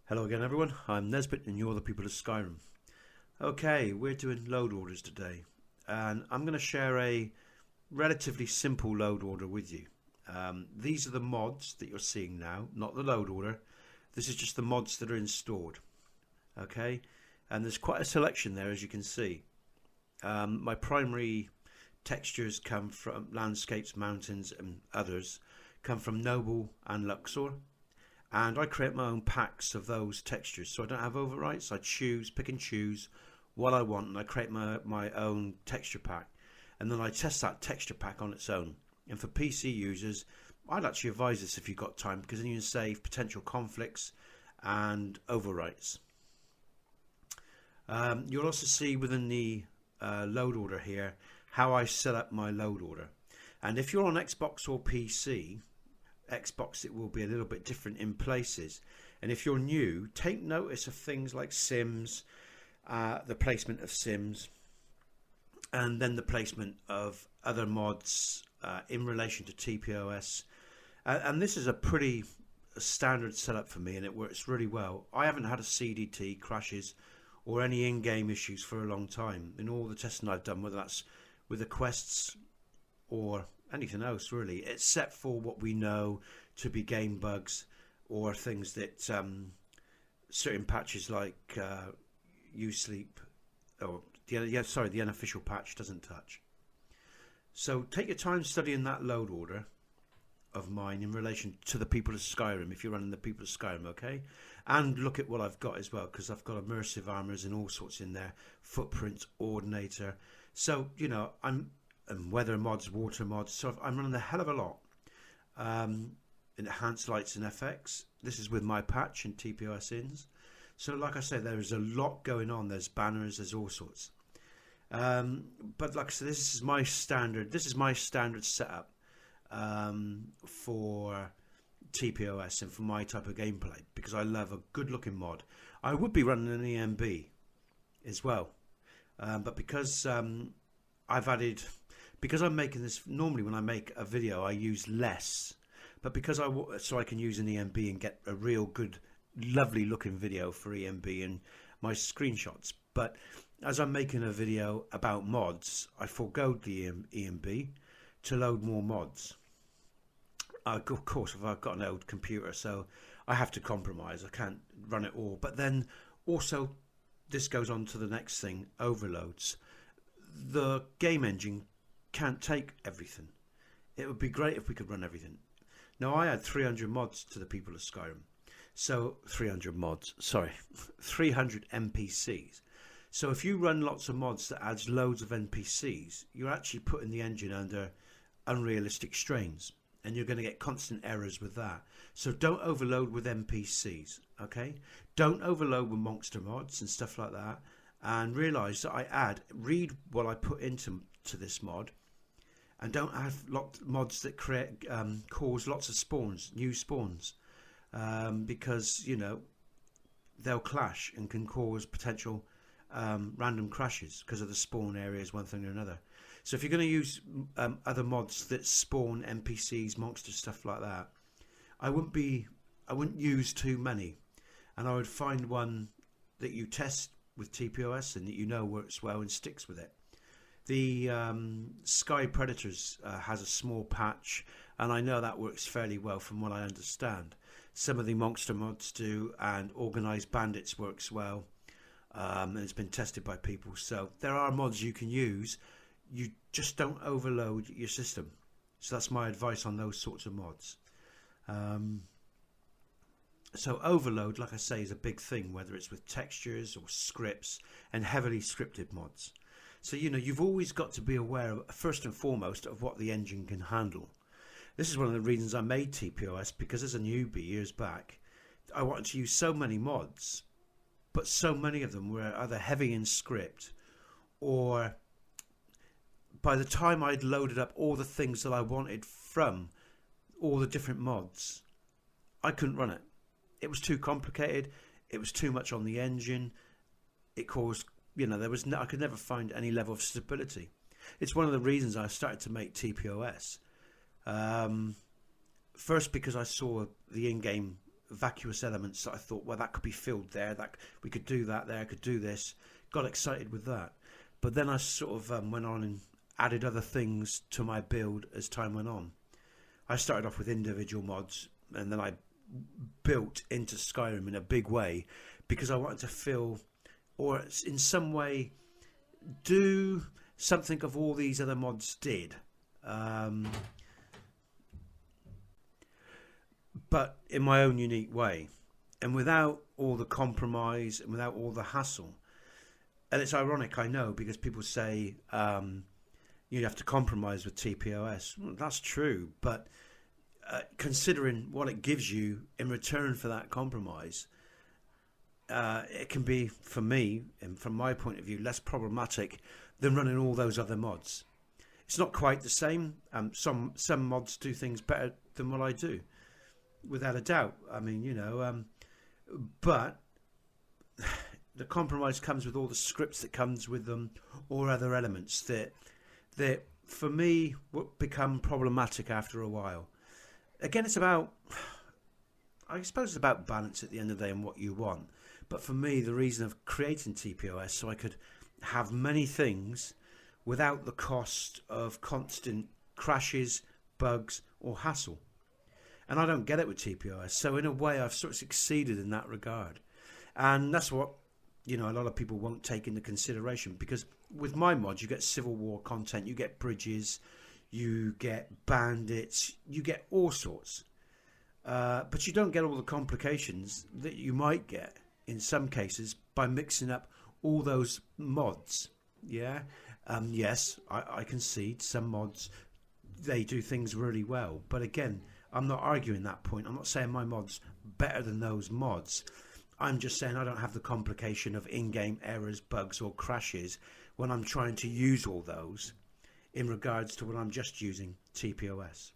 Hello again everyone, I'm Nesbit and you're the People of Skyrim. Okay, we're doing load orders today and I'm going to share a relatively simple load order with you. These are the mods that you're seeing now, not the load order. This is just the mods that are installed. Okay, and there's quite a selection there, as you can see. My primary textures come from landscapes, mountains and others come from Noble and Luxor. And I create my own packs of those textures, so I don't have overwrites. I pick and choose what I want, and I create my own texture pack, and then I test that texture pack on its own. And for PC users, I'd actually advise this if you've got time, because then you can save potential conflicts and overwrites. You'll also see within the load order here how I set up my load order. And if you're on Xbox or PC, Xbox, it will be a little bit different in places, and if you're new, take notice of things like Sims, the placement of Sims, and then the placement of other mods in relation to TPOS. And this is a pretty standard setup for me, and it works really well. I haven't had a CDT, crashes, or any in-game issues for a long time in all the testing I've done, whether that's with the quests or anything else really, except for what we know to be game bugs or things that certain patches like You Sleep, or the unofficial patch doesn't touch. So take your time studying that load order of mine in relation to the People of Skyrim, if you're running the People of Skyrim, okay? And look at what I've got as well, because I've got immersive armors and all sorts in there, footprints, ordinator. So, you know, and weather mods, water mods, so I'm running a hell of a lot. Enhanced lights and FX. This is with my patch and TPOS ins. So like I said, there is a lot going on. There's banners, there's all sorts. But like I said, this is my standard setup for TPOS and for my type of gameplay, because I love a good looking mod. I would be running an EMB as well, but because because I'm making this, normally when I make a video I use less, but because so I can use an EMB and get a real good lovely looking video for EMB and my screenshots. But as I'm making a video about mods, I forego the EMB to load more mods. Of course, if I've got an old computer, so I have to compromise. I can't run it all. But then also, this goes on to the next thing, overloads. The game engine can't take everything. It would be great if we could run everything. Now, I had 300 mods to the People of Skyrim. So 300 mods, sorry, 300 NPCs. So if you run lots of mods that adds loads of NPCs, you're actually putting the engine under unrealistic strains, and you're going to get constant errors with that. So don't overload with NPCs, okay? Don't overload with monster mods and stuff like that. And realize that read what I put into this mod, and don't have mods that cause lots of spawns, new spawns, because you know they'll clash and can cause potential random crashes because of the spawn areas, one thing or another. So if you're going to use other mods that spawn NPCs, monsters, stuff like that, I wouldn't use too many, and I would find one that you test with TPOS and that you know works well and sticks with it. The Sky Predators has a small patch, and I know that works fairly well from what I understand. Some of the monster mods do, and Organized Bandits works well, and it's been tested by people. So there are mods you can use. You just don't overload your system. So that's my advice on those sorts of mods. So overload, like I say, is a big thing, whether it's with textures or scripts and heavily scripted mods. So, you know, you've always got to be aware, first and foremost, of what the engine can handle. This is one of the reasons I made TPOS, because as a newbie years back, I wanted to use so many mods, but so many of them were either heavy in script, or by the time I'd loaded up all the things that I wanted from all the different mods, I couldn't run it. It was too complicated. It was too much on the engine. It caused, you know, I could never find any level of stability. It's one of the reasons I started to make TPOS. First, because I saw the in-game vacuous elements that I thought, well, that could be filled there, that we could do that there, could do this. Got excited with that. But then I sort of went on and added other things to my build as time went on. I started off with individual mods, and then I built into Skyrim in a big way because I wanted to fill, or in some way do something of all these other mods did, but in my own unique way, and without all the compromise and without all the hassle. And it's ironic, I know, because people say you have to compromise with TPOS. Well, that's true, but considering what it gives you in return for that compromise, it can be, for me, and from my point of view, less problematic than running all those other mods. It's not quite the same. Some mods do things better than what I do, without a doubt. I mean, you know, but the compromise comes with all the scripts that comes with them, or other elements that for me would become problematic after a while. Again, it's about, I suppose it's about balance at the end of the day and what you want. But for me, the reason of creating TPOS, so I could have many things without the cost of constant crashes, bugs, or hassle. And I don't get it with TPOS. So in a way, I've sort of succeeded in that regard. And that's what, you know, a lot of people won't take into consideration, because with my mods, you get Civil War content, you get bridges, you get bandits, you get all sorts. But you don't get all the complications that you might get in some cases by mixing up all those mods. Yeah. Yes, I concede some mods, they do things really well. But again, I'm not arguing that point. I'm not saying my mod's better than those mods. I'm just saying I don't have the complication of in-game errors, bugs, or crashes when I'm trying to use all those in regards to when I'm just using TPOS.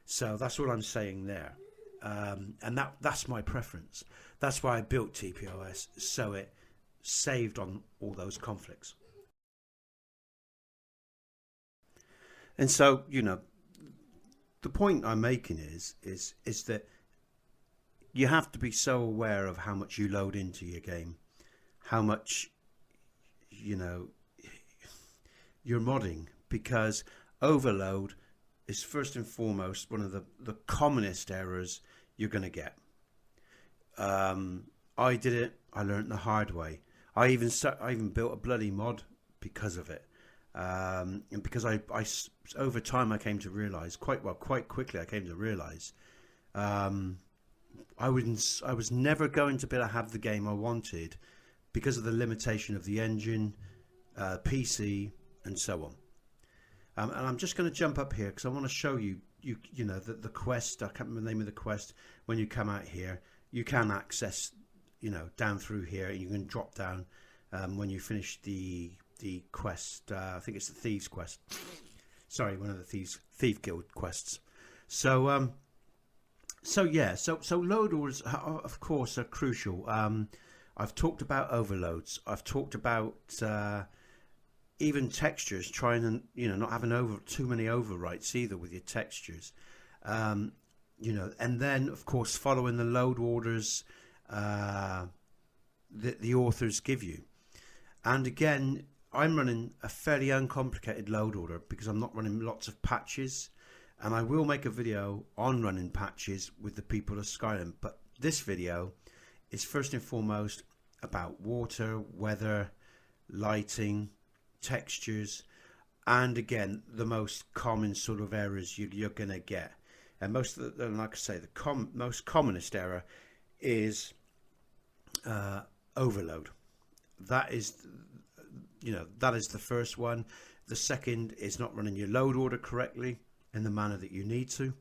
So that's what I'm saying there. And that's my preference. That's why I built TPOS, so it saved on all those conflicts. And so, you know, the point I'm making is that you have to be so aware of how much you load into your game, how much, you know, you're modding, because overload is first and foremost one of the commonest errors you're going to get. I did it. I learned the hard way. I even built a bloody mod because of it, and because I over time I came to realize quite quickly. I came to realize I was never going to be able to have the game I wanted because of the limitation of the engine, PC, and so on. And I'm just going to jump up here because I want to show you know, the quest. I can't remember the name of the quest. When you come out here, you can access, you know, down through here. You can drop down when you finish the quest. I think it's the Thieves quest. Sorry, one of the Thief Guild quests. So yeah, so load orders, of course, are crucial. I've talked about overloads. I've talked about even textures, trying and, you know, not having too many overwrites either with your textures. You know, and then of course following the load orders that the authors give you. And again, I'm running a fairly uncomplicated load order because I'm not running lots of patches. And I will make a video on running patches with the People of Skyrim. But this video is first and foremost about water, weather, lighting, textures, and again, the most common sort of errors you're going to get. And most of the, like I say, the most commonest error is overload. That is, you know, that is the first one. The second is not running your load order correctly in the manner that you need to.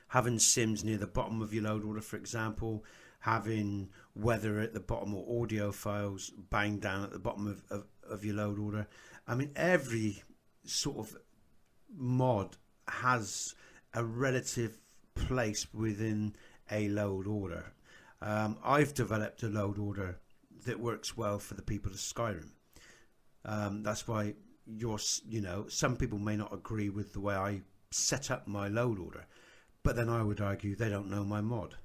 Having sims near the bottom of your load order, for example, having weather at the bottom or audio files banged down at the bottom of your load order. I mean, every sort of mod has a relative place within a load order. I've developed a load order that works well for the People of Skyrim. That's why you know, some people may not agree with the way I set up my load order, but then I would argue they don't know my mod.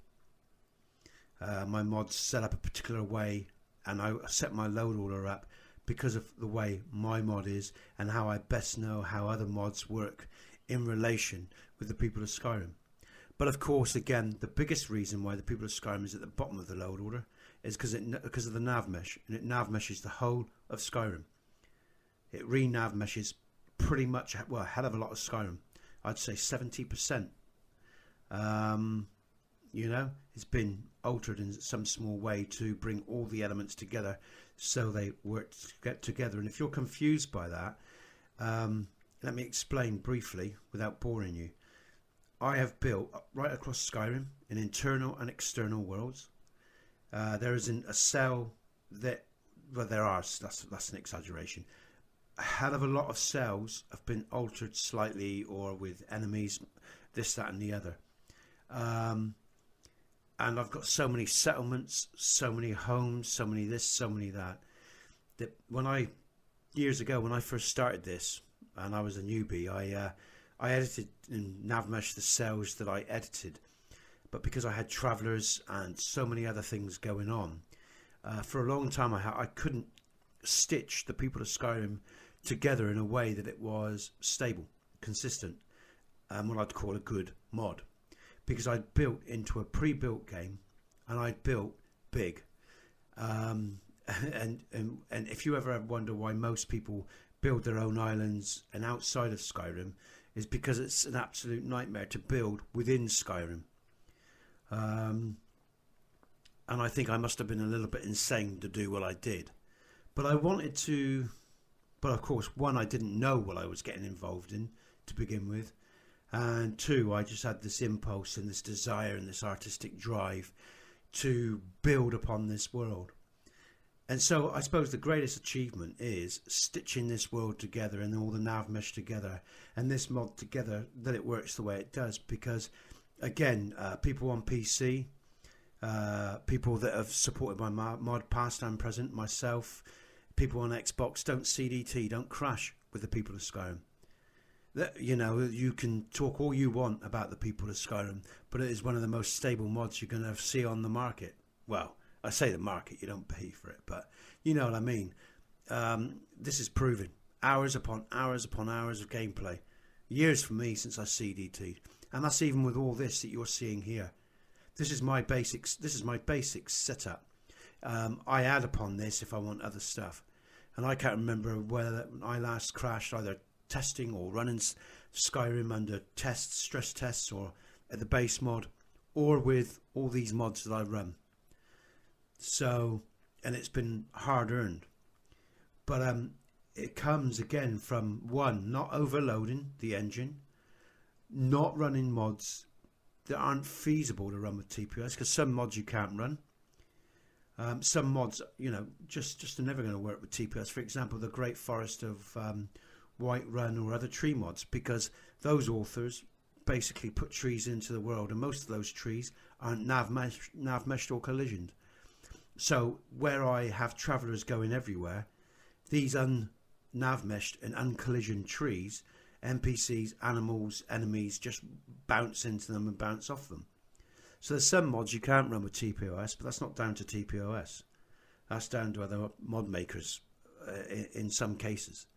my mods set up a particular way, and I set my load order up because of the way my mod is and how I best know how other mods work in relation with the People of Skyrim. But of course, again, the biggest reason why the People of Skyrim is at the bottom of the load order is because of the nav mesh, and it nav meshes the whole of Skyrim. It re-nav meshes pretty much, well, a hell of a lot of Skyrim. I'd say 70%. You know, it's been altered in some small way to bring all the elements together so they work together. And if you're confused by that, let me explain briefly without boring you. I have built right across Skyrim in internal and external worlds. There isn't a cell that, well, there are, that's an exaggeration. A hell of a lot of cells have been altered slightly, or with enemies, this, that and the other. And I've got so many settlements, so many homes, so many this, so many that, that years ago when I first started this, and I was a newbie, I edited and nav meshed the cells that I edited. But because I had travelers and so many other things going on, for a long time I couldn't stitch the People of Skyrim together in a way that it was stable, consistent, and what I'd call a good mod. Because I'd built into a pre-built game, and I'd built big. And if you ever wonder why most people build their own islands and outside of Skyrim, is because it's an absolute nightmare to build within Skyrim. And I think I must have been a little bit insane to do what I did. But I wanted to, but of course, one, I didn't know what I was getting involved in to begin with. And two, I just had this impulse and this desire and this artistic drive to build upon this world. And so I suppose the greatest achievement is stitching this world together and all the nav mesh together and this mod together, that it works the way it does. Because again, people on PC, people that have supported my mod past and present, myself, people on Xbox, don't CDT, don't crash with the People of Skyrim. You know, you can talk all you want about the People of Skyrim, but it is one of the most stable mods you're going to see on the market. Well, I say the market, you don't pay for it, but you know what I mean. This is proven. Hours upon hours upon hours of gameplay. Years for me since I CDT'd. And that's even with all this that you're seeing here. This is my basics. This is my basic setup. I add upon this if I want other stuff. And I can't remember whether I last crashed either testing or running Skyrim under tests, stress tests, or at the base mod, or with all these mods that I run. So, and it's been hard earned, but it comes again from one, not overloading the engine, not running mods that aren't feasible to run with TPOS, because some mods you can't run. Some mods, you know, just are never going to work with TPOS. For example, the Great Forest of Whiterun or other tree mods, because those authors basically put trees into the world, and most of those trees aren't nav meshed or collisioned. So where I have travelers going everywhere, these nav meshed and uncollisioned trees, NPCs, animals, enemies just bounce into them and bounce off them. So there's some mods you can't run with TPOS, but that's not down to TPOS. That's down to other mod makers in some cases.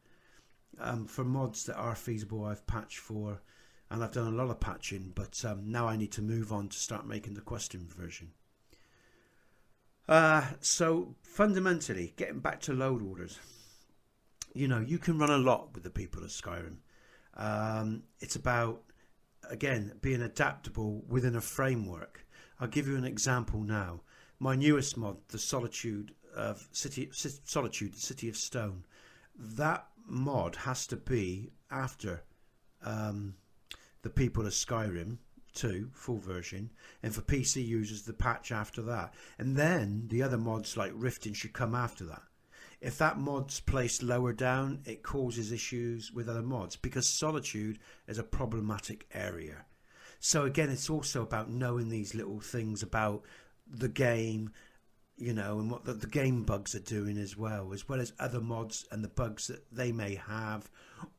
For mods that are feasible, I've patched for, and I've done a lot of patching, but now I need to move on to start making the question version. So fundamentally, getting back to load orders, you know, you can run a lot with the People of Skyrim. It's about, again, being adaptable within a framework. I'll give you an example now. My newest mod, the Solitude, City of Stone, that mod has to be after the People of Skyrim 2 full version, and for PC users the patch after that, and then the other mods like Rifting should come after that. If that mod's placed lower down, it causes issues with other mods, because Solitude is a problematic area. So again, it's also about knowing these little things about the game, you know, and what the game bugs are doing as well as other mods and the bugs that they may have,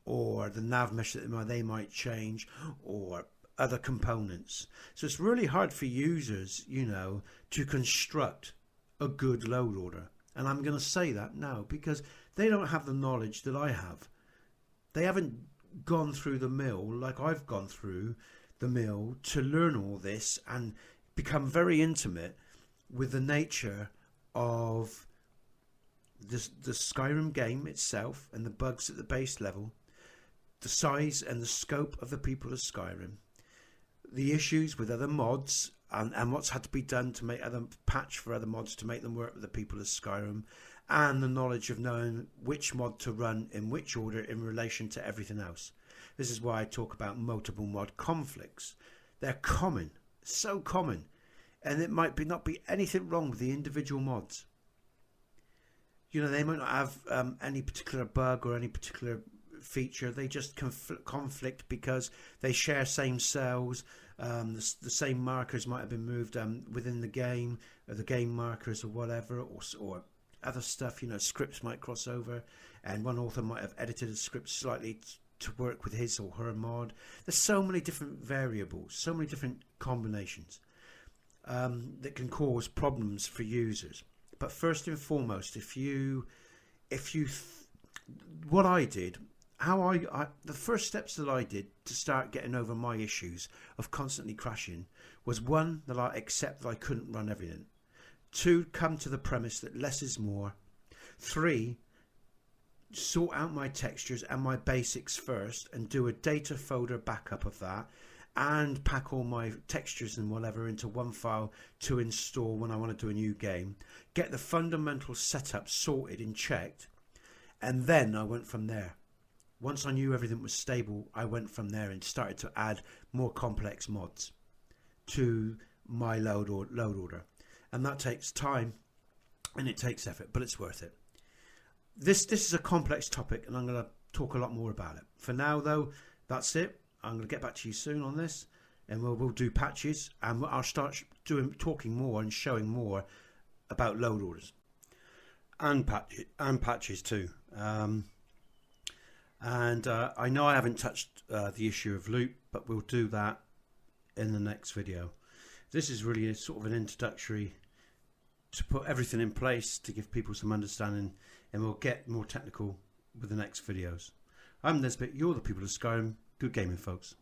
or the nav mesh that they might change, or other components. So it's really hard for users, you know, to construct a good load order. And I'm going to say that now because they don't have the knowledge that I have. They haven't gone through the mill like I've gone through the mill to learn all this and become very intimate with the nature of the Skyrim game itself and the bugs at the base level, the size and the scope of the People of Skyrim, the issues with other mods and what's had to be done to make other patch for other mods to make them work with the People of Skyrim, and the knowledge of knowing which mod to run in which order in relation to everything else. This is why I talk about multiple mod conflicts. They're common, so common, and it might not be anything wrong with the individual mods. You know, they might not have any particular bug or any particular feature. They just conflict because they share same cells. The same markers might have been moved within the game, or the game markers or whatever, or other stuff. You know, scripts might cross over, and one author might have edited a script slightly to work with his or her mod. There's so many different variables, so many different combinations that can cause problems for users. But first and foremost, what I did, the first steps that I did to start getting over my issues of constantly crashing was, one, that I accept that I couldn't run everything. Two, come to the premise that less is more. Three, sort out my textures and my basics first and do a data folder backup of that, and pack all my textures and whatever into one file to install when I want to do a new game. Get the fundamental setup sorted and checked, and then I went from there. Once I knew everything was stable, I went from there and started to add more complex mods to my load order. And that takes time and it takes effort, but it's worth it. This is a complex topic, and I'm going to talk a lot more about it. For now, though, that's it. I'm going to get back to you soon on this, and we'll do patches, and I'll start talking more and showing more about load orders and patches too. And I know I haven't touched the issue of loot, but we'll do that in the next video. This is really a sort of an introductory to put everything in place to give people some understanding, and we'll get more technical with the next videos. I'm Nesbit, you're the People of Skyrim. Good gaming, folks.